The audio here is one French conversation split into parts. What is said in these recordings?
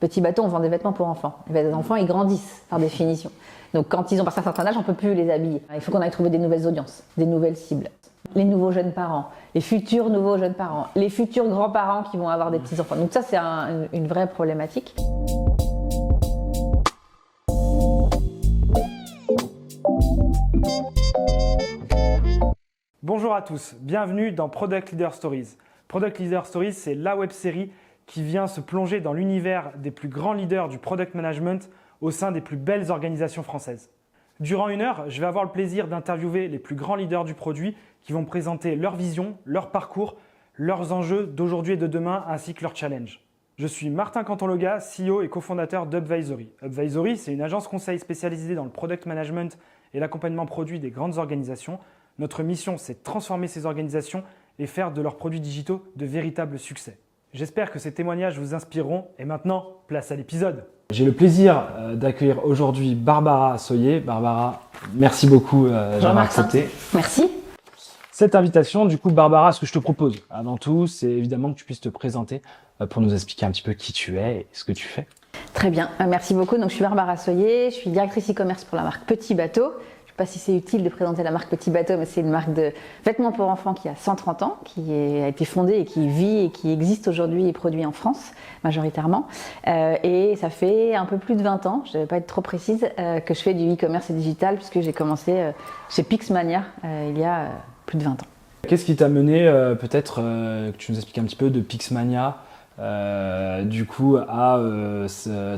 Petit Bateau, on vend des vêtements pour enfants. Les enfants, ils grandissent par définition. Donc quand ils ont passé un certain âge, on ne peut plus les habiller. Il faut qu'on aille trouver des nouvelles audiences, des nouvelles cibles. Les nouveaux jeunes parents, les futurs nouveaux jeunes parents, les futurs grands-parents qui vont avoir des petits-enfants. Donc ça, c'est une vraie problématique. Bonjour à tous, bienvenue dans Product Leader Stories. Product Leader Stories, c'est la web-série qui vient se plonger dans l'univers des plus grands leaders du product management au sein des plus belles organisations françaises. Durant 1 heure, je vais avoir le plaisir d'interviewer les plus grands leaders du produit qui vont présenter leur vision, leur parcours, leurs enjeux d'aujourd'hui et de demain ainsi que leurs challenges. Je suis Martin Canton-Loga, CEO et cofondateur d'Upvisory. Upvisory, c'est une agence conseil spécialisée dans le product management et l'accompagnement produit des grandes organisations. Notre mission, c'est de transformer ces organisations et faire de leurs produits digitaux de véritables succès. J'espère que ces témoignages vous inspireront et maintenant, place à l'épisode. J'ai le plaisir d'accueillir aujourd'hui Barbara Soyer. Barbara, merci beaucoup d'avoir accepté. Merci. Cette invitation, du coup, Barbara, ce que je te propose avant tout, c'est évidemment que tu puisses te présenter pour nous expliquer un petit peu qui tu es et ce que tu fais. Très bien, merci beaucoup. Donc, je suis Barbara Soyer, je suis directrice e-commerce pour la marque Petit Bateau. Je ne sais pas si c'est utile de présenter la marque Petit Bateau, mais c'est une marque de vêtements pour enfants qui a 130 ans, a été fondée et qui vit et qui existe aujourd'hui et produit en France majoritairement. Et ça fait un peu plus de 20 ans, je ne vais pas être trop précise, que je fais du e-commerce et digital puisque j'ai commencé chez Pixmania il y a plus de 20 ans. Qu'est-ce qui t'a mené peut-être que tu nous expliques un petit peu de Pixmania du coup à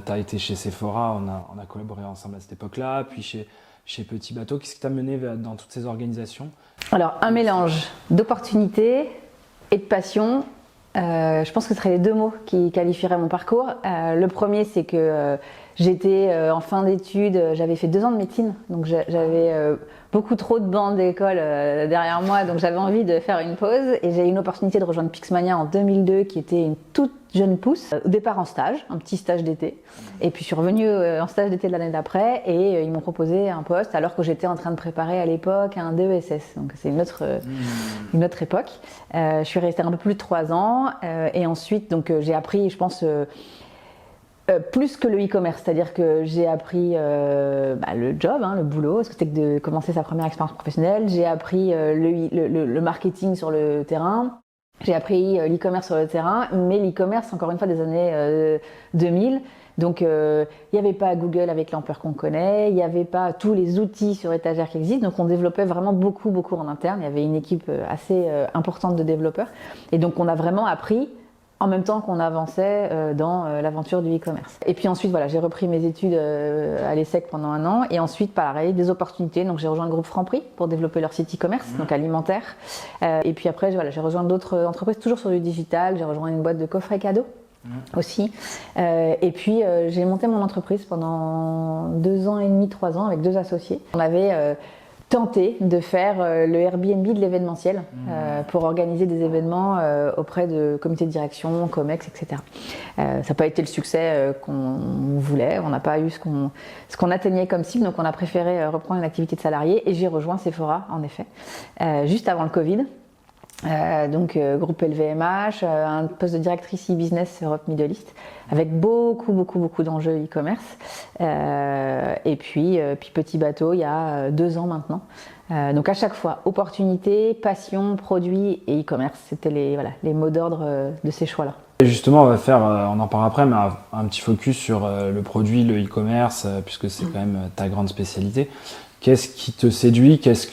t'as été chez Sephora, on a collaboré ensemble à cette époque-là, puis chez Petit Bateau. Qu'est-ce qui t'a mené dans toutes ces organisations? Alors, un mélange d'opportunités et de passion. Je pense que ce seraient les 2 mots qui qualifieraient mon parcours. Le premier, c'est que j'étais en fin d'études, j'avais fait 2 ans de médecine, donc j'avais beaucoup trop de bancs d'école derrière moi, donc j'avais envie de faire une pause et j'ai eu une opportunité de rejoindre Pixmania en 2002 qui était une toute jeune pousse, au départ en stage, un petit stage d'été, et puis je suis revenue en stage d'été de l'année d'après et ils m'ont proposé un poste alors que j'étais en train de préparer à l'époque un DESS, donc c'est une autre époque. Je suis restée un peu plus de 3 ans et ensuite donc j'ai appris, je pense, plus que le e-commerce, c'est-à-dire que j'ai appris le job, le boulot, ce que c'était que de commencer sa première expérience professionnelle. J'ai appris le marketing sur le terrain. J'ai appris l'e-commerce sur le terrain, mais l'e-commerce, encore une fois, des années 2000. Donc, il n'y avait pas Google avec l'ampleur qu'on connaît, il n'y avait pas tous les outils sur étagère qui existent. Donc, on développait vraiment beaucoup en interne. Il y avait une équipe assez importante de développeurs. Et donc, on a vraiment appris en même temps qu'on avançait dans l'aventure du e-commerce. Et puis ensuite, voilà, j'ai repris mes études à l'ESSEC pendant 1 an. Et ensuite, pareil, des opportunités. Donc, j'ai rejoint le groupe Franprix pour développer leur site e-commerce, donc alimentaire. Et puis après, j'ai rejoint d'autres entreprises, toujours sur du digital. J'ai rejoint une boîte de coffrets cadeaux aussi. Et puis, j'ai monté mon entreprise pendant 2 ans et demi, 3 ans avec 2 associés. On avait tenté de faire le Airbnb de l'événementiel pour organiser des événements auprès de comités de direction, COMEX, etc. Ça n'a pas été le succès qu'on voulait, on n'a pas eu ce qu'on atteignait comme cible, donc on a préféré reprendre une activité de salarié et j'ai rejoint Sephora en effet, juste avant le Covid. Groupe LVMH, un poste de directrice e-business Europe Middle East avec beaucoup d'enjeux e-commerce et puis Petit Bateau il y a 2 ans maintenant. Donc à chaque fois, opportunité, passion, produit et e-commerce, c'était les mots d'ordre de ces choix-là. Et justement, on en parlera après, mais un petit focus sur le produit, le e-commerce, puisque c'est quand même ta grande spécialité. Qu'est-ce qui te séduit? Qu'est-ce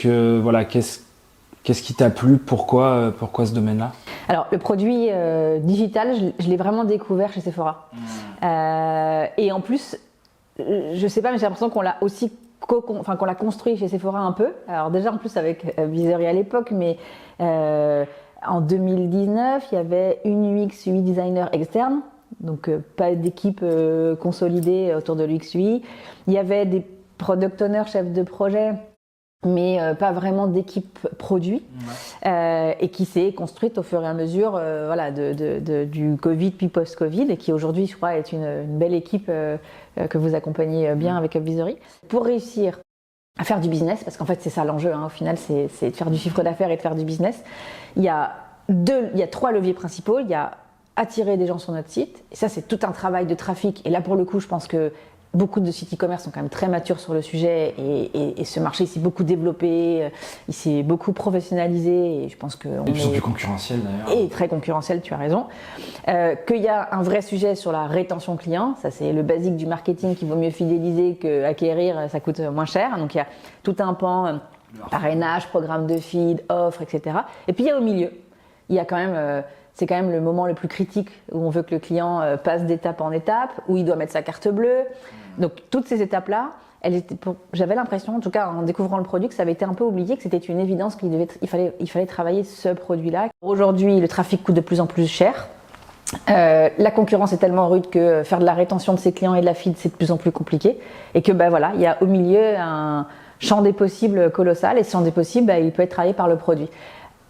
qui t'a plu? Pourquoi ce domaine-là? Alors, le produit digital, je l'ai vraiment découvert chez Sephora. Et en plus, je sais pas, mais j'ai l'impression qu'on l'a aussi qu'on l'a construit chez Sephora un peu. Alors déjà, en plus, avec Upvisory à l'époque, mais en 2019, il y avait une UX UI designer externe. Donc, pas d'équipe consolidée autour de l'UX UI. Il y avait des product owners, chefs de projet, mais pas vraiment d'équipe produit, et qui s'est construite au fur et à mesure du Covid puis post-Covid, et qui aujourd'hui, je crois, est une belle équipe que vous accompagnez bien avec Upvisory. Pour réussir à faire du business, parce qu'en fait c'est ça l'enjeu, au final c'est de faire du chiffre d'affaires et de faire du business, il y a 3 leviers principaux. Il y a attirer des gens sur notre site. Et ça, c'est tout un travail de trafic. Et là, pour le coup, je pense que beaucoup de sites e-commerce sont quand même très matures sur le sujet et ce marché s'est beaucoup développé, il s'est beaucoup professionnalisé et je pense que et de plus en plus concurrentiel d'ailleurs. Et très concurrentiel, tu as raison. Qu'il y a un vrai sujet sur la rétention client, ça c'est le basique du marketing qu'il vaut mieux fidéliser qu'acquérir, ça coûte moins cher. Donc il y a tout un pan parrainage, programme de feed, offre, etc. Et puis il y a au milieu, il y a quand même... c'est quand même le moment le plus critique où on veut que le client passe d'étape en étape, où il doit mettre sa carte bleue. Donc toutes ces étapes-là, j'avais l'impression, en tout cas en découvrant le produit, que ça avait été un peu oublié, que c'était une évidence qu'il fallait travailler ce produit-là. Aujourd'hui, le trafic coûte de plus en plus cher. La concurrence est tellement rude que faire de la rétention de ses clients et de la feed, c'est de plus en plus compliqué. Et que voilà, il y a au milieu un champ des possibles colossal. Et ce champ des possibles, il peut être travaillé par le produit.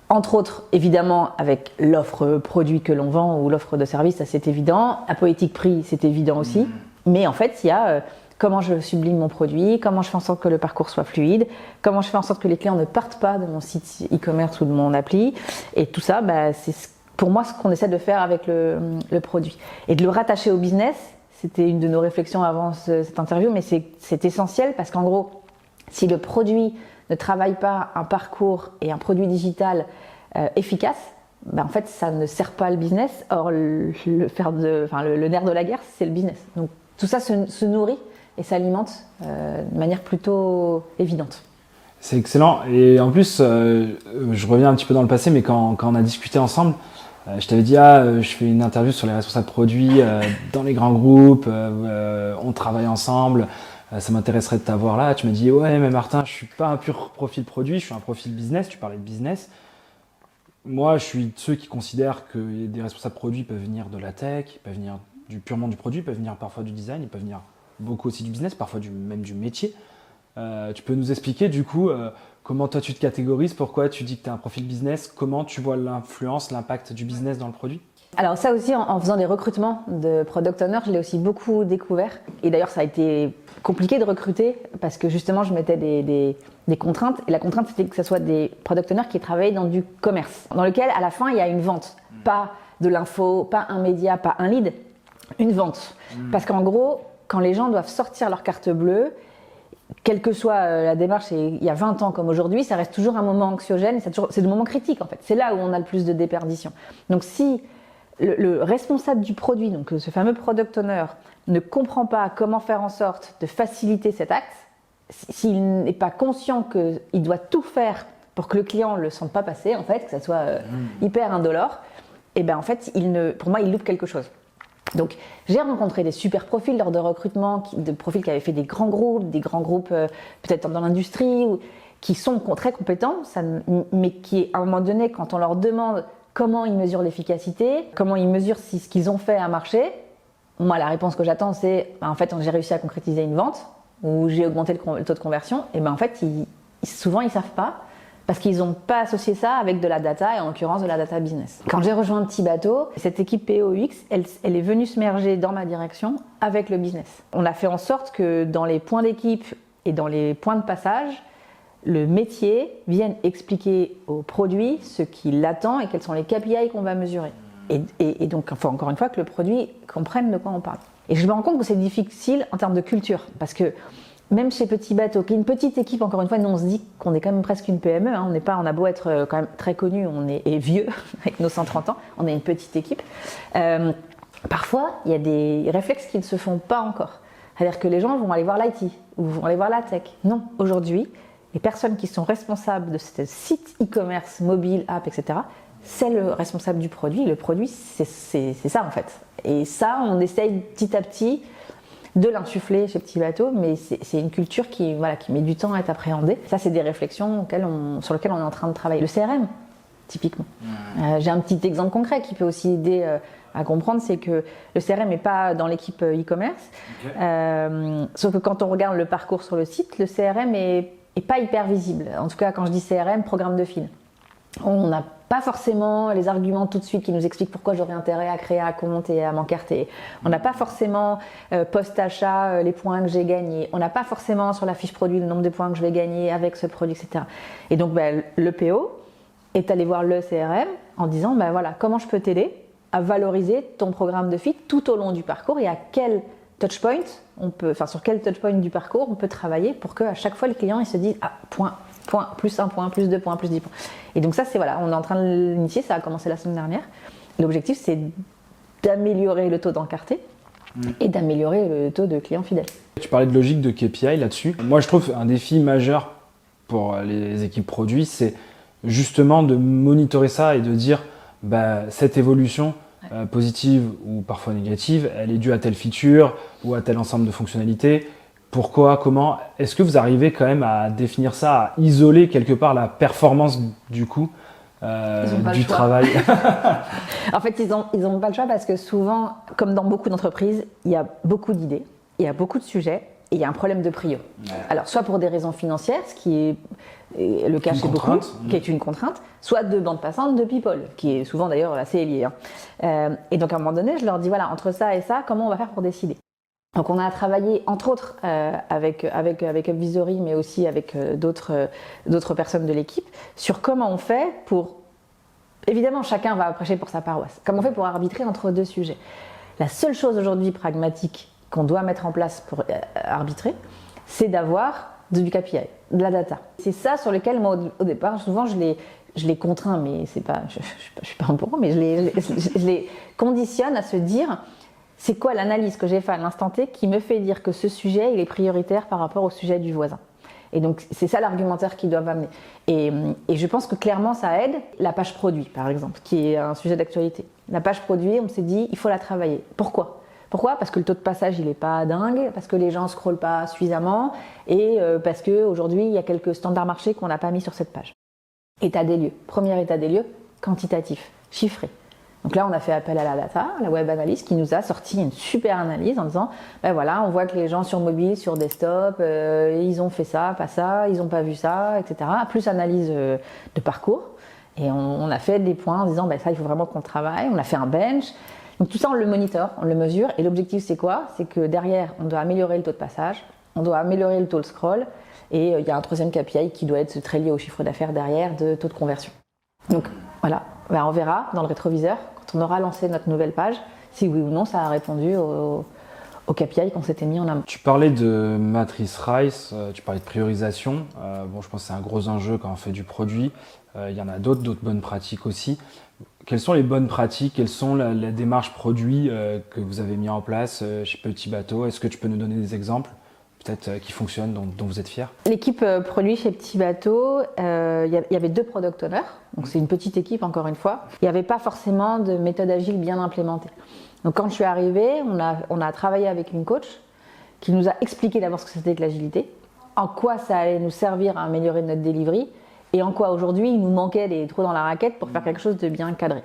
Entre autres, évidemment, avec l'offre produit que l'on vend ou l'offre de service, ça c'est évident. La politique prix, c'est évident aussi. Mais en fait, il y a comment je sublime mon produit, comment je fais en sorte que le parcours soit fluide, comment je fais en sorte que les clients ne partent pas de mon site e-commerce ou de mon appli. Et tout ça, c'est pour moi ce qu'on essaie de faire avec le produit. Et de le rattacher au business, c'était une de nos réflexions avant cette interview, mais c'est essentiel parce qu'en gros, si le produit ne travaille pas un parcours et un produit digital efficace, en fait, ça ne sert pas le business. Or, le nerf de la guerre, c'est le business. Donc, tout ça se nourrit et s'alimente de manière plutôt évidente. C'est excellent. Et en plus, je reviens un petit peu dans le passé, mais quand on a discuté ensemble, je t'avais dit, je fais une interview sur les responsables produits dans les grands groupes, on travaille ensemble. Ça m'intéresserait de t'avoir là. Tu m'as dit, ouais, mais Martin, je suis pas un pur profil produit, je suis un profil business. Tu parlais de business. Moi, je suis de ceux qui considèrent que des responsables produits peuvent venir de la tech, ils peuvent venir purement du produit, ils peuvent venir parfois du design, ils peuvent venir beaucoup aussi du business, parfois même du métier. Tu peux nous expliquer du coup comment toi tu te catégorises, pourquoi tu dis que tu as un profil business, comment tu vois l'influence, l'impact du business dans le produit? Alors ça aussi, en faisant des recrutements de product owners, je l'ai aussi beaucoup découvert. Et d'ailleurs, ça a été compliqué de recruter parce que justement, je mettais des contraintes. Et la contrainte, c'était que ce soit des product owners qui travaillaient dans du commerce, dans lequel, à la fin, il y a une vente. Pas de l'info, pas un média, pas un lead, une vente. Parce qu'en gros, quand les gens doivent sortir leur carte bleue, quelle que soit la démarche, il y a 20 ans comme aujourd'hui, ça reste toujours un moment anxiogène, c'est le moment critique en fait. C'est là où on a le plus de déperdition. Donc si le responsable du produit, donc ce fameux product owner, ne comprend pas comment faire en sorte de faciliter cet acte, s'il n'est pas conscient qu'il doit tout faire pour que le client ne le sente pas passer, en fait, que ça soit hyper indolore, et en fait, pour moi, il loupe quelque chose. Donc, j'ai rencontré des super profils lors de recrutement, de profils qui avaient fait des grands groupes peut-être dans l'industrie, qui sont très compétents, mais qui, à un moment donné, quand on leur demande comment ils mesurent l'efficacité, comment ils mesurent si ce qu'ils ont fait a marché, moi, la réponse que j'attends, c'est en fait, j'ai réussi à concrétiser une vente, ou j'ai augmenté le taux de conversion, et en fait, souvent, ils ne savent pas, parce qu'ils n'ont pas associé ça avec de la data, et en l'occurrence de la data business. Quand j'ai rejoint Petit Bateau, cette équipe POX, elle est venue se merger dans ma direction avec le business. On a fait en sorte que dans les points d'équipe et dans les points de passage, le métier vienne expliquer au produit ce qui l'attend et quels sont les KPI qu'on va mesurer. Et donc, encore une fois, que le produit comprenne de quoi on parle. Et je me rends compte que c'est difficile en termes de culture, parce que même chez Petit Bateau, qui est une petite équipe, encore une fois, nous on se dit qu'on est quand même presque une PME, hein, on a beau être quand même très connu, et vieux, avec nos 130 ans, on est une petite équipe. Parfois, il y a des réflexes qui ne se font pas encore. C'est-à-dire que les gens vont aller voir l'IT, ou vont aller voir la tech. Non, aujourd'hui, les personnes qui sont responsables de ce site e-commerce, mobile, app, etc., c'est le responsable du produit. Le produit, c'est ça en fait. Et ça, on essaye petit à petit de l'insuffler chez Petit Bateau, mais c'est une culture qui met du temps à être appréhendée. Ça, c'est des réflexions sur lesquelles on est en train de travailler. Le CRM, typiquement. J'ai un petit exemple concret qui peut aussi aider à comprendre, c'est que le CRM n'est pas dans l'équipe e-commerce. Okay. Sauf que quand on regarde le parcours sur le site, le CRM est pas hyper visible. En tout cas, quand je dis CRM, programme de feed. On n'a pas forcément les arguments tout de suite qui nous expliquent pourquoi j'aurais intérêt à créer un compte et à m'encarter. On n'a pas forcément post-achat les points que j'ai gagnés. On n'a pas forcément sur la fiche produit le nombre de points que je vais gagner avec ce produit, etc. Et donc le PO est allé voir le CRM en disant voilà, comment je peux t'aider à valoriser ton programme de fit tout au long du parcours et à quel touchpoint sur quel touchpoint du parcours on peut travailler pour qu'à chaque fois le client il se dise point, plus 1 point, plus 2 points, plus 10 points. Et donc ça on est en train de l'initier, ça a commencé la semaine dernière. L'objectif c'est d'améliorer le taux d'encarté et d'améliorer le taux de clients fidèles. Tu parlais de logique de KPI là-dessus. Moi je trouve un défi majeur pour les équipes produits, c'est justement de monitorer ça et de dire cette évolution positive ou parfois négative, elle est due à telle feature ou à tel ensemble de fonctionnalités. Pourquoi, comment? Est-ce que vous arrivez quand même à définir ça, à isoler quelque part la performance du coup du travail? En fait, ils ont pas le choix parce que souvent, comme dans beaucoup d'entreprises, il y a beaucoup d'idées, il y a beaucoup de sujets et il y a un problème de prio. Ouais. Alors, soit pour des raisons financières, ce qui est le cas chez beaucoup, qui est une contrainte, soit de bande passante de people, qui est souvent d'ailleurs assez lié. Et donc, à un moment donné, je leur dis, voilà, entre ça et ça, comment on va faire pour décider? Donc, on a travaillé, entre autres, avec Upvisory, mais aussi avec d'autres personnes de l'équipe, sur comment on fait pour... Évidemment, chacun va prêcher pour sa paroisse. Comment on fait pour arbitrer entre deux sujets? La seule chose aujourd'hui pragmatique qu'on doit mettre en place pour arbitrer, c'est d'avoir du KPI, de la data. C'est ça sur lequel, moi, au départ, souvent, je les contrains, mais c'est pas, je suis pas un bourreau, mais je les conditionne à se dire, c'est quoi l'analyse que j'ai faite à l'instant T qui me fait dire que ce sujet, il est prioritaire par rapport au sujet du voisin. Et donc, c'est ça l'argumentaire qu'ils doivent amener. Et je pense que clairement, ça aide. La page produit, par exemple, qui est un sujet d'actualité. La page produit, on s'est dit, il faut la travailler. Pourquoi ? Parce que le taux de passage, il n'est pas dingue, parce que les gens ne scrollent pas suffisamment, et parce qu'aujourd'hui, il y a quelques standards marchés qu'on n'a pas mis sur cette page. État des lieux. Premier état des lieux, quantitatif, chiffré. Donc là, on a fait appel à la data, à la web analyse, qui nous a sorti une super analyse en disant, voilà, on voit que les gens sur mobile, sur desktop, ils ont fait ça, pas ça, ils n'ont pas vu ça, etc. Plus analyse de parcours. Et on a fait des points en disant, ça, il faut vraiment qu'on travaille. On a fait un bench. Donc tout ça, on le monitor, on le mesure. Et l'objectif, c'est quoi? C'est que derrière, on doit améliorer le taux de passage, on doit améliorer le taux de scroll. Et il y a un troisième KPI qui doit être très lié au chiffre d'affaires derrière de taux de conversion. Donc voilà, on verra dans le rétroviseur, quand on aura lancé notre nouvelle page, si oui ou non ça a répondu au KPI qu'on s'était mis en amont. Tu parlais de matrice Rice, tu parlais de priorisation. Je pense que c'est un gros enjeu quand on fait du produit. Il y en a d'autres bonnes pratiques aussi. Quelles sont les bonnes pratiques? Quelles sont la démarche produit que vous avez mis en place chez Petit Bateau? Est-ce que tu peux nous donner des exemples peut-être qui fonctionnent, dont vous êtes fiers? L'équipe produit chez Petit Bateau, il y avait 2 product owners, donc c'est une petite équipe encore une fois. Il n'y avait pas forcément de méthode agile bien implémentée. Donc quand je suis arrivée, on a travaillé avec une coach qui nous a expliqué d'abord ce que c'était que l'agilité, en quoi ça allait nous servir à améliorer notre delivery et en quoi aujourd'hui il nous manquait des trous dans la raquette pour faire quelque chose de bien cadré.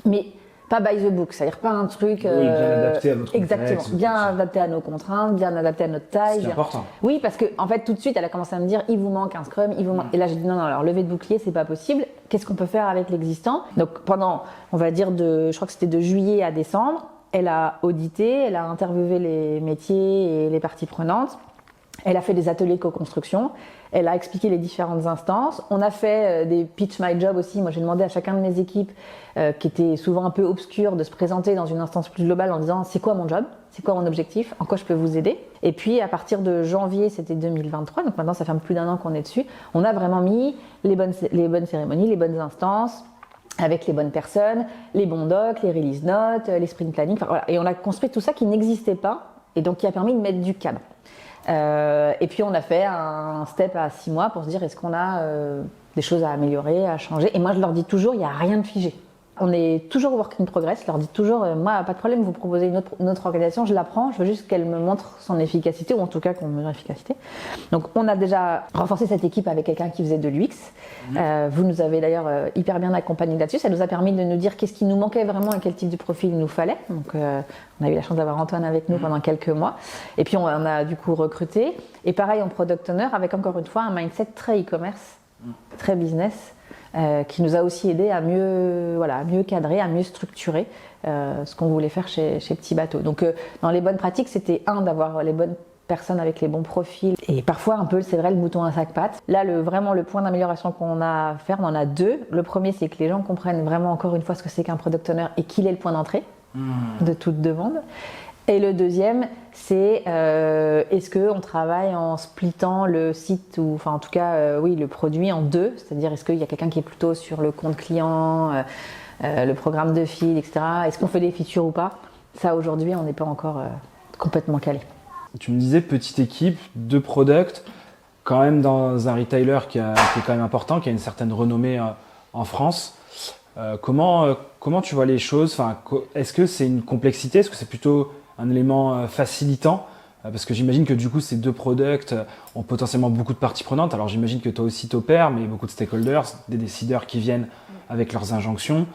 Mais pas by the book, c'est-à-dire pas un truc bien adapté à notre exactement, bien adapté à nos contraintes, bien adapté à notre taille. C'est important. Oui, parce que en fait tout de suite elle a commencé à me dire il vous manque un scrum, il vous manque. Et là j'ai dit non, alors lever de bouclier c'est pas possible. Qu'est-ce qu'on peut faire avec l'existant? Donc pendant, on va dire je crois que c'était de juillet à décembre, elle a audité, elle a interviewé les métiers et les parties prenantes. Elle a fait des ateliers de co-construction, elle a expliqué les différentes instances. On a fait des pitch my job aussi. Moi, j'ai demandé à chacun de mes équipes, qui étaient souvent un peu obscures, de se présenter dans une instance plus globale en disant c'est quoi mon job, c'est quoi mon objectif, en quoi je peux vous aider. Et puis, à partir de janvier, c'était 2023, donc maintenant ça fait un peu plus d'un an qu'on est dessus, on a vraiment mis les bonnes cérémonies, les bonnes instances, avec les bonnes personnes, les bons docs, les release notes, les sprint planning, voilà. Et on a construit tout ça qui n'existait pas et donc qui a permis de mettre du cadre. Et puis on a fait un step à 6 mois pour se dire est-ce qu'on a des choses à améliorer, à changer. Et moi je leur dis toujours il n'y a rien de figé. On est toujours work in progress. Je leur dis toujours moi pas de problème, vous proposez une autre organisation, je la prends, je veux juste qu'elle me montre son efficacité ou en tout cas qu'on mesure l'efficacité. Donc on a déjà renforcé cette équipe avec quelqu'un qui faisait de l'UX. Vous nous avez d'ailleurs hyper bien accompagnés là-dessus. Ça nous a permis de nous dire qu'est-ce qui nous manquait vraiment et quel type de profil il nous fallait. Donc on a eu la chance d'avoir Antoine avec nous pendant quelques mois. Et puis on a du coup recruté. Et pareil en product owner avec encore une fois un mindset très e-commerce, très business. Qui nous a aussi aidé à mieux cadrer, à mieux structurer ce qu'on voulait faire chez Petit Bateau. Donc dans les bonnes pratiques, c'était d'avoir les bonnes personnes avec les bons profils. Et parfois, un peu, c'est vrai, le mouton à cinq pattes. Là, vraiment, le point d'amélioration qu'on a à faire, on en a deux. Le premier, c'est que les gens comprennent vraiment, encore une fois, ce que c'est qu'un product owner et qu'il est le point d'entrée de toute demande. Et le deuxième, c'est est-ce qu'on travaille en splittant le site, ou enfin en tout cas, oui, le produit en deux, c'est-à-dire est-ce qu'il y a quelqu'un qui est plutôt sur le compte client, le programme de feed, etc. Est-ce qu'on fait des features ou pas? Ça, aujourd'hui, on n'est pas encore complètement calé. Tu me disais petite équipe, 2 products, quand même dans un retailer qui est quand même important, qui a une certaine renommée en France. Comment tu vois les choses? Enfin, est-ce que c'est une complexité? Est-ce que c'est plutôt un élément facilitant? Parce que j'imagine que du coup, ces 2 products ont potentiellement beaucoup de parties prenantes. Alors j'imagine que toi aussi t'opères, mais beaucoup de stakeholders, des décideurs qui viennent avec leurs injonctions.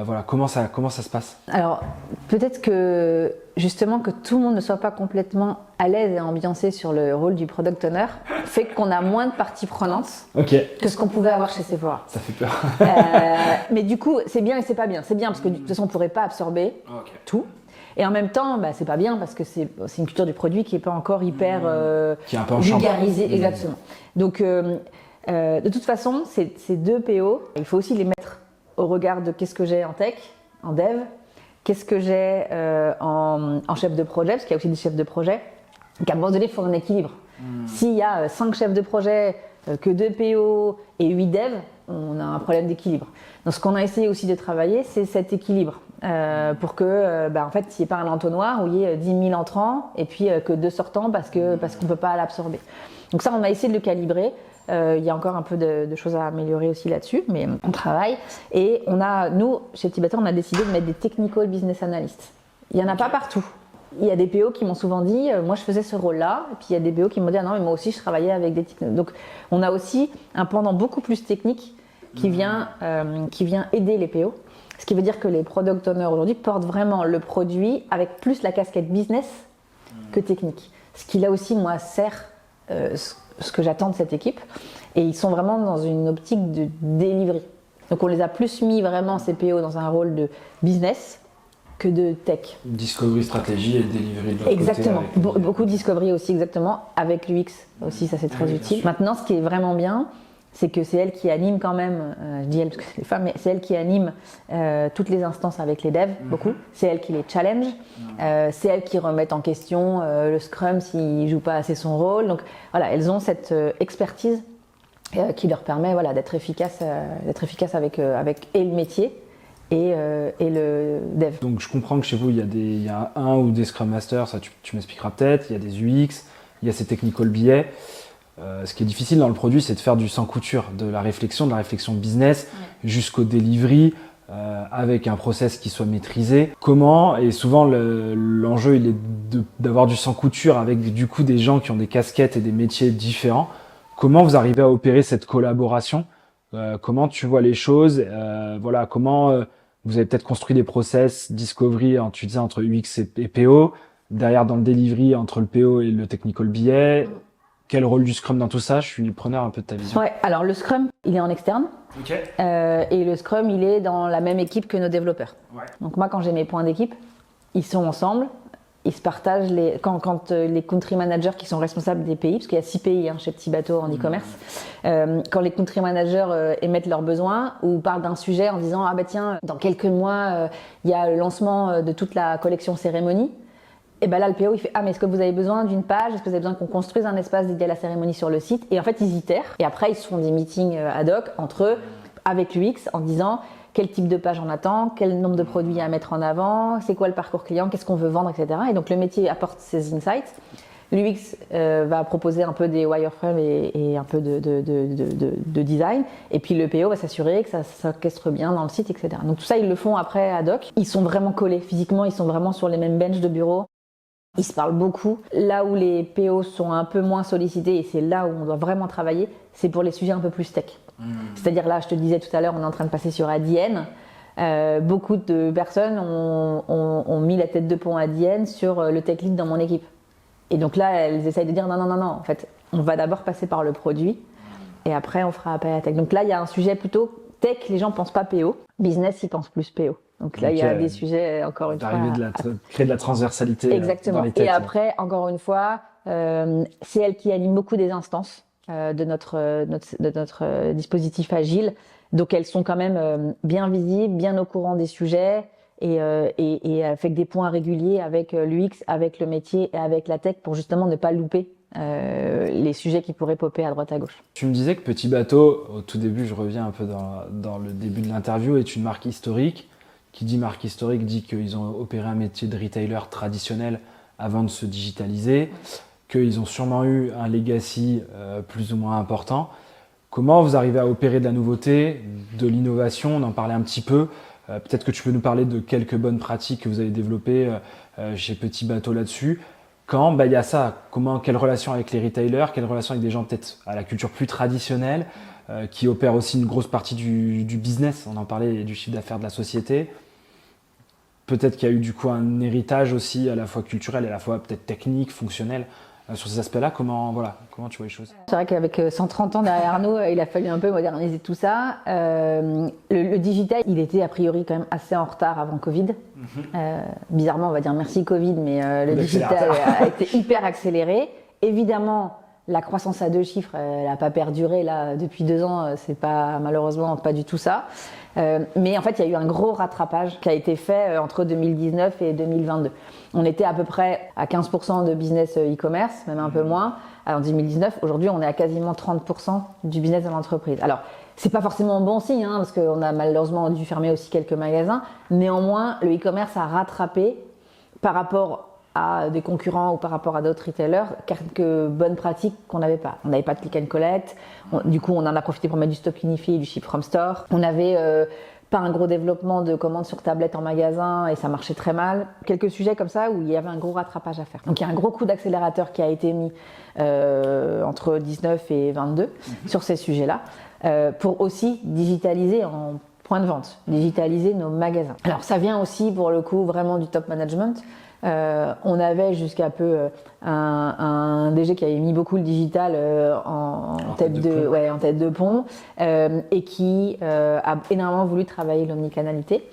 Voilà, comment ça se passe? Alors, peut-être que justement que tout le monde ne soit pas complètement à l'aise et ambiancé sur le rôle du product owner fait qu'on a moins de parties prenantes que ce qu'on pouvait avoir chez Sephora. Ça fait peur. Mais du coup, c'est bien et c'est pas bien. C'est bien parce que de toute façon, on ne pourrait pas absorber tout. Et en même temps, c'est pas bien parce que c'est une culture du produit qui n'est pas encore hyper qui est un peu en vulgarisée. Exactement. Donc, de toute façon, ces 2 PO, il faut aussi les mettre au regard de qu'est-ce que j'ai en tech, en dev, qu'est-ce que j'ai en chef de projet, parce qu'il y a aussi des chefs de projet. Donc à un moment donné, il faut un équilibre. S'il y a 5 chefs de projet, que 2 PO et 8 devs, on a un problème d'équilibre. Donc ce qu'on a essayé aussi de travailler, c'est cet équilibre. Pour que, en fait, il n'y ait pas un entonnoir où il y ait 10 000 entrants et puis que 2 sortants parce qu'on ne peut pas l'absorber. Donc ça, on a essayé de le calibrer. Il y a encore un peu de choses à améliorer aussi là-dessus, mais on travaille. Et nous, chez Petit Bateau, on a décidé de mettre des technical business analysts. Il n'y en a pas partout. Il y a des PO qui m'ont souvent dit, moi je faisais ce rôle-là, et puis il y a des PO qui m'ont dit, ah non, mais moi aussi je travaillais avec des techniques. Donc on a aussi un pendant beaucoup plus technique qui vient aider les PO. Ce qui veut dire que les product owners aujourd'hui portent vraiment le produit avec plus la casquette business que technique. Ce qui là aussi, moi, sert ce que j'attends de cette équipe. Et ils sont vraiment dans une optique de delivery. Donc on les a plus mis vraiment, ces PO, dans un rôle de business que de tech. Discovery, stratégie et delivery de l'autre exactement. côté. Beaucoup de discovery aussi, exactement. Avec l'UX aussi, ça c'est très utile. Maintenant, ce qui est vraiment bien, c'est que c'est elle qui anime quand même, je dis elle parce que c'est les femmes, mais c'est elle qui anime toutes les instances avec les devs, beaucoup. C'est elle qui les challenge, c'est elle qui remet en question le Scrum s'il ne joue pas assez son rôle. Donc voilà, elles ont cette expertise qui leur permet d'être efficace avec et le métier et le dev. Donc je comprends que chez vous, il y a un ou des Scrum Masters, ça tu m'expliqueras peut-être, il y a des UX, il y a ces technical BA. Ce qui est difficile dans le produit, c'est de faire du sans couture, de la réflexion business jusqu'au delivery, avec un process qui soit maîtrisé. Comment, et souvent l'enjeu il est d'avoir du sans couture avec du coup des gens qui ont des casquettes et des métiers différents. Comment vous arrivez à opérer cette collaboration? Comment tu vois les choses? Comment vous avez peut-être construit des process discovery, tu disais, entre UX et PO, derrière dans le delivery entre le PO et le technical BA. Quel rôle du Scrum dans tout ça? Je suis preneur un peu de ta vision. Ouais, alors le Scrum, il est en externe. Et le Scrum, il est dans la même équipe que nos développeurs. Ouais. Donc moi, quand j'ai mes points d'équipe, ils sont ensemble. Ils se partagent quand les country managers qui sont responsables des pays, parce qu'il y a 6 pays chez Petit Bateau en e-commerce, quand les country managers émettent leurs besoins ou parlent d'un sujet en disant « Ah bah tiens, dans quelques mois, il y a le lancement de toute la collection cérémonie », et ben là, le PO, il fait « Ah, mais est-ce que vous avez besoin d'une page? Est-ce que vous avez besoin qu'on construise un espace dédié à la cérémonie sur le site ?» Et en fait, ils itèrent. Et après, ils se font des meetings ad hoc entre eux, avec l'UX, en disant quel type de page on attend, quel nombre de produits à mettre en avant, c'est quoi le parcours client, qu'est-ce qu'on veut vendre, etc. Et donc, le métier apporte ses insights. L'UX va proposer un peu des wireframes et un peu de design. Et puis, le PO va s'assurer que ça s'orchestre bien dans le site, etc. Donc, tout ça, ils le font après ad hoc. Ils sont vraiment collés. Physiquement, ils sont vraiment sur les mêmes benches de bureau. Ils se parlent beaucoup. Là où les PO sont un peu moins sollicités, et c'est là où on doit vraiment travailler, c'est pour les sujets un peu plus tech. C'est-à-dire là, je te disais tout à l'heure, on est en train de passer sur ADN. Beaucoup de personnes ont mis la tête de pont ADN sur le tech lead dans mon équipe. Et donc là, elles essayent de dire non. En fait, on va d'abord passer par le produit et après, on fera appel à la tech. Donc là, il y a un sujet plutôt tech, les gens ne pensent pas PO. Business, ils pensent plus PO. Donc là, il y a des sujets, encore une fois... Créer de la transversalité. Exactement. Dans les techs, et après, encore une fois, c'est elle qui anime beaucoup des instances de notre dispositif agile. Donc elles sont quand même bien visibles, bien au courant des sujets et avec des points réguliers avec l'UX, avec le métier et avec la tech pour justement ne pas louper les sujets qui pourraient popper à droite à gauche. Tu me disais que Petit Bateau, au tout début, je reviens un peu dans le début de l'interview, est une marque historique. Qui dit marque historique dit qu'ils ont opéré un métier de retailer traditionnel avant de se digitaliser, qu'ils ont sûrement eu un legacy plus ou moins important. Comment vous arrivez à opérer de la nouveauté, de l'innovation? On en parlait un petit peu. Peut-être que tu peux nous parler de quelques bonnes pratiques que vous avez développées chez Petit Bateau là-dessus. Quand il y a ça, quelle relation avec les retailers, quelle relation avec des gens peut-être à la culture plus traditionnelle, qui opèrent aussi une grosse partie du business, on en parlait, du chiffre d'affaires de la société. Peut-être qu'il y a eu du coup un héritage aussi à la fois culturel et à la fois peut-être technique, fonctionnel. Sur ces aspects-là, comment tu vois les choses? C'est vrai qu'avec 130 ans derrière nous, il a fallu un peu moderniser tout ça. Le digital, il était a priori quand même assez en retard avant Covid. Bizarrement, on va dire merci Covid, mais le digital a été hyper accéléré. Évidemment, la croissance à 2 chiffres, elle n'a pas perduré là depuis 2 ans. C'est pas malheureusement pas du tout ça. Mais en fait, il y a eu un gros rattrapage qui a été fait entre 2019 et 2022. On était à peu près à 15% de business e-commerce, même un peu moins, en 2019. Aujourd'hui, on est à quasiment 30% du business de l'entreprise. Alors, c'est pas forcément bon signe, parce qu'on a malheureusement dû fermer aussi quelques magasins. Néanmoins, le e-commerce a rattrapé par rapport à des concurrents ou par rapport à d'autres retailers quelques bonnes pratiques qu'on n'avait pas. On n'avait pas de click and collect. Du coup, on en a profité pour mettre du stock unifié et du ship from store. On avait pas un gros développement de commandes sur tablette en magasin et ça marchait très mal. Quelques sujets comme ça où il y avait un gros rattrapage à faire. Donc il y a un gros coup d'accélérateur qui a été mis entre 19 et 22 sur ces sujets-là pour aussi digitaliser en point de vente, digitaliser nos magasins. Alors ça vient aussi pour le coup vraiment du top management. On avait jusqu'à peu un DG qui avait mis beaucoup le digital en tête de pont et qui a énormément voulu travailler l'omnicanalité.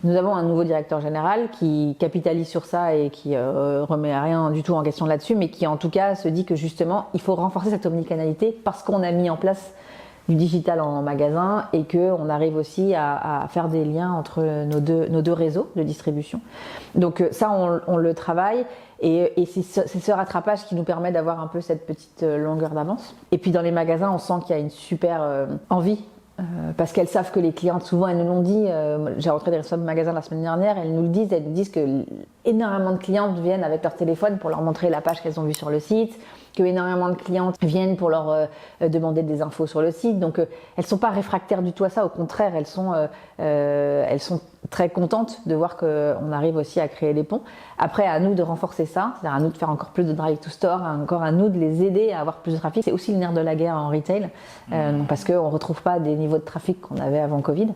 Nous avons un nouveau directeur général qui capitalise sur ça et qui remet rien du tout en question là-dessus, mais qui en tout cas se dit que justement il faut renforcer cette omnicanalité parce qu'on a mis en place du digital en magasin et qu'on arrive aussi à faire des liens entre nos deux réseaux de distribution. Donc ça, on le travaille et c'est ce rattrapage qui nous permet d'avoir un peu cette petite longueur d'avance. Et puis dans les magasins, on sent qu'il y a une super envie parce qu'elles savent que les clientes, souvent elles nous l'ont dit, j'ai rentré des responsables de magasins la semaine dernière, elles nous disent que énormément de clientes viennent avec leur téléphone pour leur montrer la page qu'elles ont vue sur le site, que énormément de clientes viennent pour leur demander des infos sur le site. Donc elles sont pas réfractaires du tout à ça, au contraire, elles sont très contentes de voir qu'on arrive aussi à créer des ponts. Après, à nous de renforcer ça, c'est-à-dire à nous de faire encore plus de drive to store, encore à nous de les aider à avoir plus de trafic. C'est aussi le nerf de la guerre en retail, parce qu'on retrouve pas des niveaux de trafic qu'on avait avant Covid.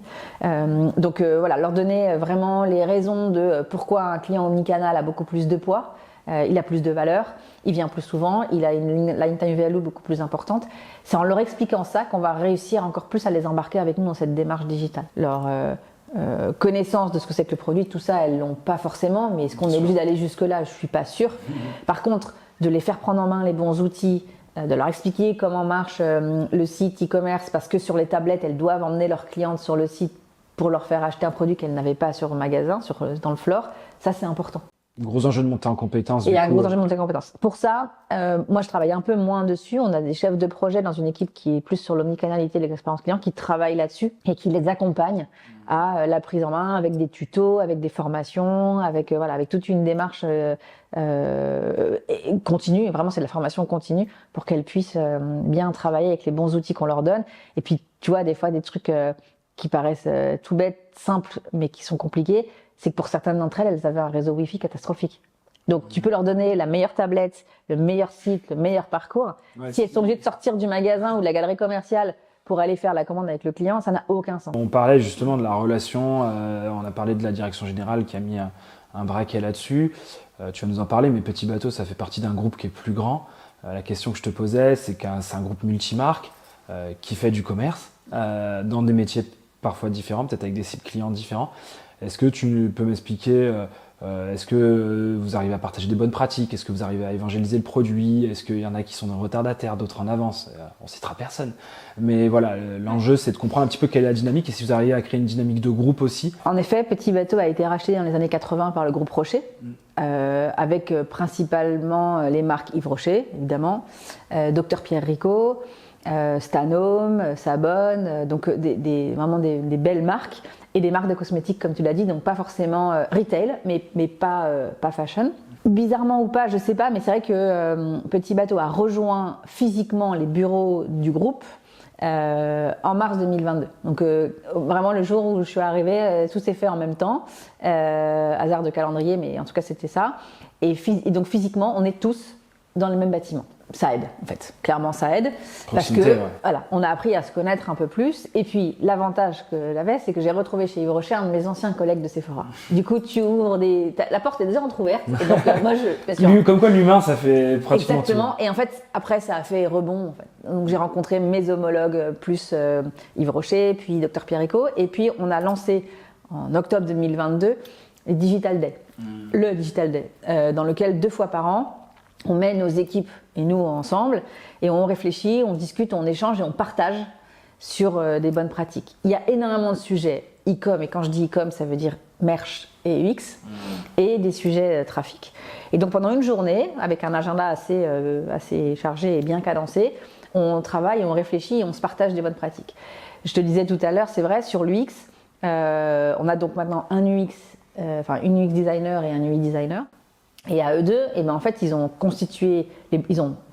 Donc voilà, leur donner vraiment les raisons de pourquoi un client omnicanal a beaucoup plus de poids. Il a plus de valeur, il vient plus souvent, il a une lifetime value beaucoup plus importante. C'est en leur expliquant ça qu'on va réussir encore plus à les embarquer avec nous dans cette démarche digitale. Leur connaissance de ce que c'est que le produit, tout ça, elles l'ont pas forcément, mais est-ce qu'on est obligé d'aller jusque-là? Je suis pas sûre. Par contre, de les faire prendre en main les bons outils, de leur expliquer comment marche le site e-commerce, parce que sur les tablettes, elles doivent emmener leurs clientes sur le site pour leur faire acheter un produit qu'elles n'avaient pas sur le magasin, dans le floor, ça c'est important. Gros enjeu de monter en compétences. Et un gros enjeu de monter en compétences. Pour ça, moi je travaille un peu moins dessus. On a des chefs de projet dans une équipe qui est plus sur l'omnicanalité de l'expérience client, qui travaillent là-dessus et qui les accompagnent à la prise en main avec des tutos, avec des formations, avec toute une démarche continue. Vraiment, c'est de la formation continue pour qu'elles puissent bien travailler avec les bons outils qu'on leur donne. Et puis, tu vois, des fois des trucs qui paraissent tout bêtes, simples, mais qui sont compliqués. C'est que pour certaines d'entre elles, elles avaient un réseau Wi-Fi catastrophique. Donc, tu peux leur donner la meilleure tablette, le meilleur site, le meilleur parcours. Ouais, si elles sont obligées de sortir du magasin ou de la galerie commerciale pour aller faire la commande avec le client, ça n'a aucun sens. On parlait justement de la relation, on a parlé de la direction générale qui a mis un braquet là-dessus. Tu vas nous en parler, mais Petit Bateau, ça fait partie d'un groupe qui est plus grand. La question que je te posais, c'est c'est un groupe multimarque qui fait du commerce dans des métiers parfois différents, peut-être avec des sites clients différents. Est-ce que tu peux m'expliquer Est-ce que vous arrivez à partager des bonnes pratiques? Est-ce que vous arrivez à évangéliser le produit? Est-ce qu'il y en a qui sont retardataires, d'autres en avance? On citera personne. Mais voilà, l'enjeu, c'est de comprendre un petit peu quelle est la dynamique et si vous arrivez à créer une dynamique de groupe aussi. En effet, Petit Bateau a été racheté dans les années 80 par le groupe Rocher, avec principalement les marques Yves Rocher, évidemment, Dr Pierre Ricot, Stanome, Sabonne, donc vraiment des belles marques. Et des marques de cosmétiques, comme tu l'as dit, donc pas forcément retail, mais pas fashion. Bizarrement ou pas, je sais pas, mais c'est vrai que Petit Bateau a rejoint physiquement les bureaux du groupe en mars 2022. Donc vraiment le jour où je suis arrivée, tout s'est fait en même temps. Hasard de calendrier, mais en tout cas c'était ça. Et donc physiquement, on est tous dans le même bâtiment. Ça aide, en fait. Clairement, ça aide. Parce que, voilà, on a appris à se connaître un peu plus. Et puis, l'avantage que j'avais, c'est que j'ai retrouvé chez Yves Rocher un de mes anciens collègues de Sephora. Du coup, tu ouvres la porte est déjà entrouverte. Et donc, moi, bien sûr. Comme quoi, l'humain, ça fait pratiquement Exactement. tout. Et en fait, après, ça a fait rebond. En fait. Donc, j'ai rencontré mes homologues, plus Yves Rocher, puis Dr Pierre Ricot. Et puis, on a lancé, en octobre 2022, les Digital Day. Le Digital Day, dans lequel 2 fois par an, on met nos équipes et nous ensemble et on réfléchit, on discute, on échange et on partage sur des bonnes pratiques. Il y a énormément de sujets e-com, et quand je dis e-com, ça veut dire merch et UX, et des sujets trafic. Et donc pendant une journée, avec un agenda assez chargé et bien cadencé, on travaille, on réfléchit et on se partage des bonnes pratiques. Je te disais tout à l'heure, c'est vrai, sur l'UX, on a donc maintenant une UX designer et un UI designer. Et à eux deux, en fait, ils ont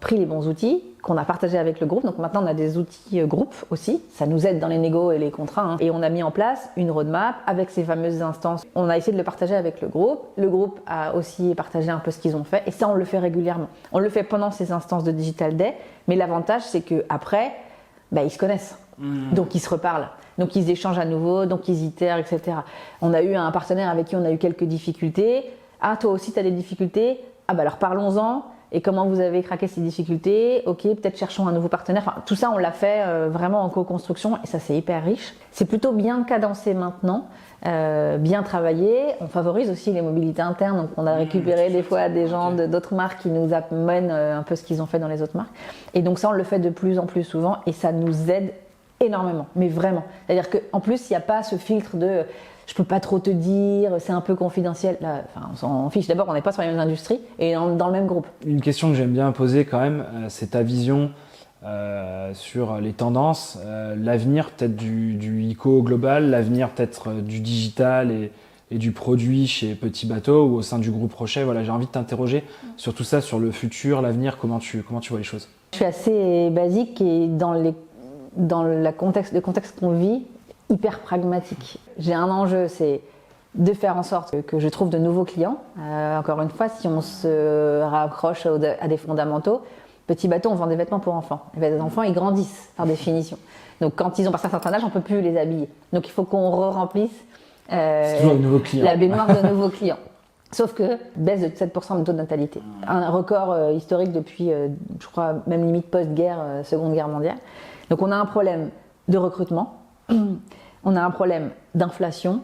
pris les bons outils qu'on a partagés avec le groupe. Donc maintenant, on a des outils groupe aussi. Ça nous aide dans les négos et les contrats. Hein. Et on a mis en place une roadmap avec ces fameuses instances. On a essayé de le partager avec le groupe. Le groupe a aussi partagé un peu ce qu'ils ont fait. Et ça, on le fait régulièrement. On le fait pendant ces instances de Digital Day. Mais l'avantage, c'est qu'après, ils se connaissent. Donc, ils se reparlent. Donc, ils échangent à nouveau. Donc, ils itèrent, etc. On a eu un partenaire avec qui on a eu quelques difficultés. Ah, toi aussi, tu as des difficultés? Ah, alors parlons-en. Et comment vous avez craqué ces difficultés? Ok, peut-être cherchons un nouveau partenaire. Enfin, tout ça, on l'a fait vraiment en co-construction et ça, c'est hyper riche. C'est plutôt bien cadencé maintenant, bien travaillé. On favorise aussi les mobilités internes. Donc, on a récupéré des fois des gens d'autres marques qui nous amènent un peu ce qu'ils ont fait dans les autres marques. Et donc ça, on le fait de plus en plus souvent et ça nous aide énormément, mais vraiment. C'est-à-dire qu'en plus, il n'y a pas ce filtre de je peux pas trop te dire, c'est un peu confidentiel. Là, on s'en fiche. D'abord, on n'est pas sur les mêmes industries et dans le même groupe. Une question que j'aime bien poser quand même, c'est ta vision sur les tendances, l'avenir peut-être du e-co global, l'avenir peut-être du digital et du produit chez Petit Bateau ou au sein du groupe Rocher. Voilà, j'ai envie de t'interroger sur tout ça, sur le futur, l'avenir, comment tu vois les choses. Je suis assez basique et dans le contexte qu'on vit, hyper pragmatique. J'ai un enjeu, c'est de faire en sorte que je trouve de nouveaux clients. Encore une fois, si on se raccroche à des fondamentaux, Petit Bateau, on vend des vêtements pour enfants. Les enfants, ils grandissent par définition. Donc quand ils ont passé un certain âge, on ne peut plus les habiller. Donc il faut qu'on remplisse la baignoire de nouveaux clients. Sauf que baisse de 7% de taux de natalité. Un record historique depuis, je crois, même limite post-guerre, Seconde Guerre mondiale. Donc on a un problème de recrutement. On a un problème d'inflation,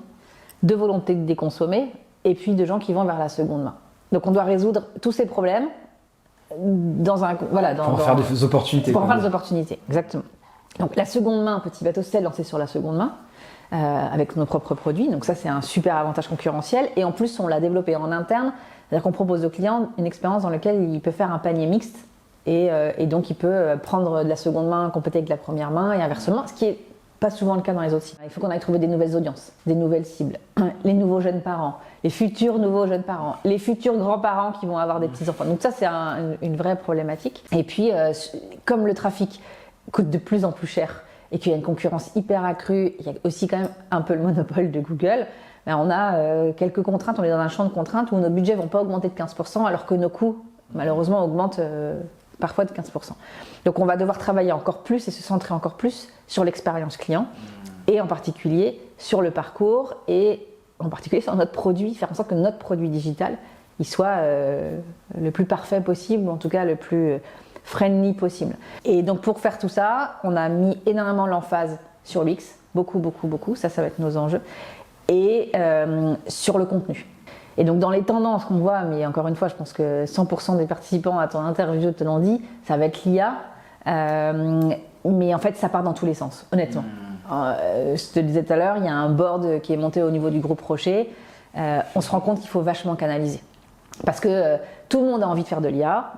de volonté de déconsommer, et puis de gens qui vont vers la seconde main. Donc on doit résoudre tous ces problèmes pour en faire des opportunités. Pour en faire des opportunités, exactement. Donc la seconde main, Petit Bateau, c'est lancé sur la seconde main, avec nos propres produits. Donc ça, c'est un super avantage concurrentiel. Et en plus, on l'a développé en interne, c'est-à-dire qu'on propose au client une expérience dans laquelle il peut faire un panier mixte, et donc il peut prendre de la seconde main, compléter avec la première main, et inversement, ce qui est pas souvent le cas dans les autres sites. Il faut qu'on aille trouver des nouvelles audiences, des nouvelles cibles, les nouveaux jeunes parents, les futurs nouveaux jeunes parents, les futurs grands-parents qui vont avoir des petits-enfants. Donc ça, c'est une vraie problématique. Et puis, comme le trafic coûte de plus en plus cher et qu'il y a une concurrence hyper accrue, il y a aussi quand même un peu le monopole de Google, on a quelques contraintes, on est dans un champ de contraintes où nos budgets ne vont pas augmenter de 15% alors que nos coûts, malheureusement, augmentent parfois de 15%. Donc on va devoir travailler encore plus et se centrer encore plus sur l'expérience client et en particulier sur le parcours et en particulier sur notre produit, faire en sorte que notre produit digital il soit le plus parfait possible, ou en tout cas le plus friendly possible. Et donc pour faire tout ça, on a mis énormément l'emphase sur l'UX, beaucoup, ça va être nos enjeux, et sur le contenu. Et donc dans les tendances qu'on voit, mais encore une fois, je pense que 100% des participants à ton interview te l'ont dit, ça va être l'IA. Mais en fait, ça part dans tous les sens, honnêtement. Je te le disais tout à l'heure, il y a un board qui est monté au niveau du groupe Rocher. On se rend compte qu'il faut vachement canaliser. Parce que tout le monde a envie de faire de l'IA,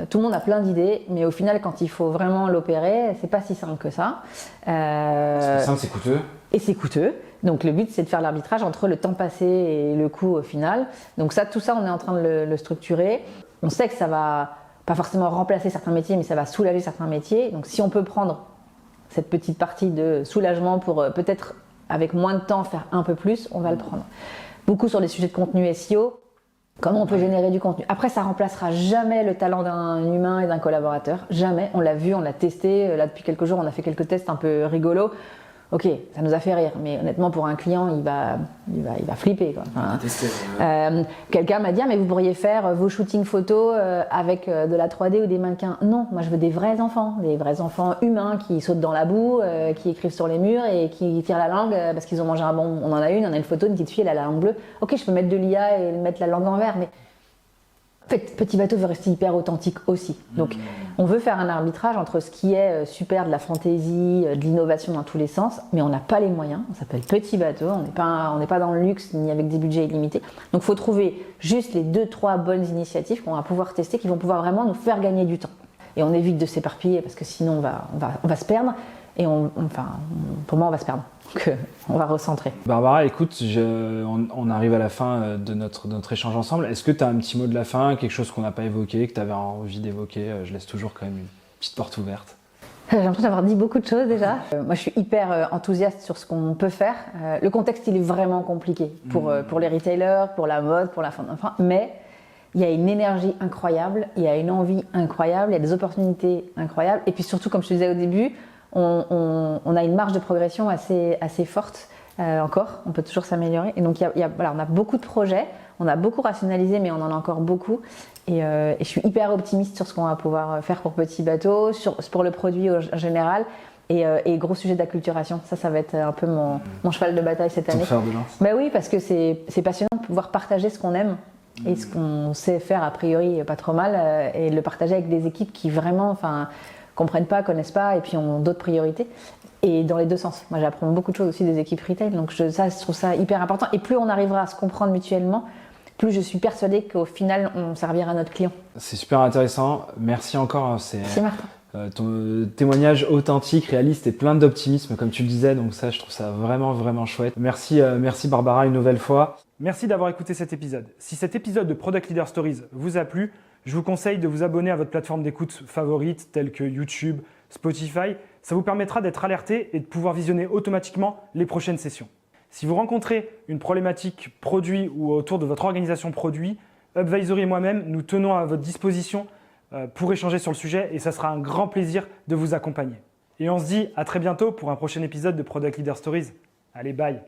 tout le monde a plein d'idées, mais au final, quand il faut vraiment l'opérer, c'est pas si simple que ça. C'est simple, c'est coûteux. Et c'est coûteux. Donc le but, c'est de faire l'arbitrage entre le temps passé et le coût au final. Donc tout ça, on est en train de le structurer. On sait que ça va pas forcément remplacer certains métiers, mais ça va soulager certains métiers. Donc si on peut prendre cette petite partie de soulagement pour peut-être avec moins de temps faire un peu plus, on va le prendre. Beaucoup sur les sujets de contenu SEO. Comment on peut générer du contenu. Après, ça remplacera jamais le talent d'un humain et d'un collaborateur. Jamais. On l'a vu, on l'a testé. Là, depuis quelques jours, on a fait quelques tests un peu rigolos. Ok, ça nous a fait rire, mais honnêtement, pour un client, il va flipper, quoi. Enfin, quelqu'un m'a dit, ah, mais vous pourriez faire vos shootings photos avec de la 3D ou des mannequins. Non, moi je veux des vrais enfants humains qui sautent dans la boue, qui écrivent sur les murs et qui tirent la langue parce qu'ils ont mangé un bon. On en a une photo d'une petite fille, elle a la langue bleue. Ok, je peux mettre de l'IA et mettre la langue en vert, mais en fait, Petit Bateau veut rester hyper authentique aussi. Donc, on veut faire un arbitrage entre ce qui est super de la fantaisie, de l'innovation dans tous les sens, mais on n'a pas les moyens. On s'appelle Petit Bateau, on n'est pas dans le luxe ni avec des budgets illimités. Donc, il faut trouver juste les 2-3 bonnes initiatives qu'on va pouvoir tester, qui vont pouvoir vraiment nous faire gagner du temps. Et on évite de s'éparpiller parce que sinon, on va se perdre. Et pour moi, on va se perdre. Donc, on va recentrer. Barbara, écoute, on arrive à la fin de notre échange ensemble. Est-ce que tu as un petit mot de la fin, quelque chose qu'on n'a pas évoqué, que tu avais envie d'évoquer? Je laisse toujours quand même une petite porte ouverte. J'ai l'impression d'avoir dit beaucoup de choses déjà. Moi, je suis hyper enthousiaste sur ce qu'on peut faire. Le contexte, il est vraiment compliqué pour les retailers, pour la mode, pour la fin d'enfant. Mais il y a une énergie incroyable, il y a une envie incroyable, il y a des opportunités incroyables. Et puis surtout, comme je te disais au début, on a une marge de progression assez forte encore, on peut toujours s'améliorer. Et donc voilà, on a beaucoup de projets, on a beaucoup rationalisé, mais on en a encore beaucoup. Et je suis hyper optimiste sur ce qu'on va pouvoir faire pour Petit Bateau, pour le produit en général. Et gros sujet d'acculturation, ça va être un peu mon cheval de bataille cette année. Ton fer de lance. Bah oui, parce que c'est passionnant de pouvoir partager ce qu'on aime et ce qu'on sait faire a priori pas trop mal, et le partager avec des équipes qui vraiment comprennent pas, connaissent pas et puis ont d'autres priorités. Et dans les deux sens. Moi, j'apprends beaucoup de choses aussi des équipes retail, donc je trouve ça hyper important. Et plus on arrivera à se comprendre mutuellement, plus je suis persuadée qu'au final, on servira à notre client. C'est super intéressant. Merci encore. Merci Martin. Ton témoignage authentique, réaliste et plein d'optimisme, comme tu le disais. Donc ça, je trouve ça vraiment, vraiment chouette. Merci Barbara une nouvelle fois. Merci d'avoir écouté cet épisode. Si cet épisode de Product Leader Stories vous a plu, je vous conseille de vous abonner à votre plateforme d'écoute favorite, telle que YouTube, Spotify. Ça vous permettra d'être alerté et de pouvoir visionner automatiquement les prochaines sessions. Si vous rencontrez une problématique produit ou autour de votre organisation produit, Upvisory et moi-même, nous tenons à votre disposition pour échanger sur le sujet et ça sera un grand plaisir de vous accompagner. Et on se dit à très bientôt pour un prochain épisode de Product Leader Stories. Allez, bye!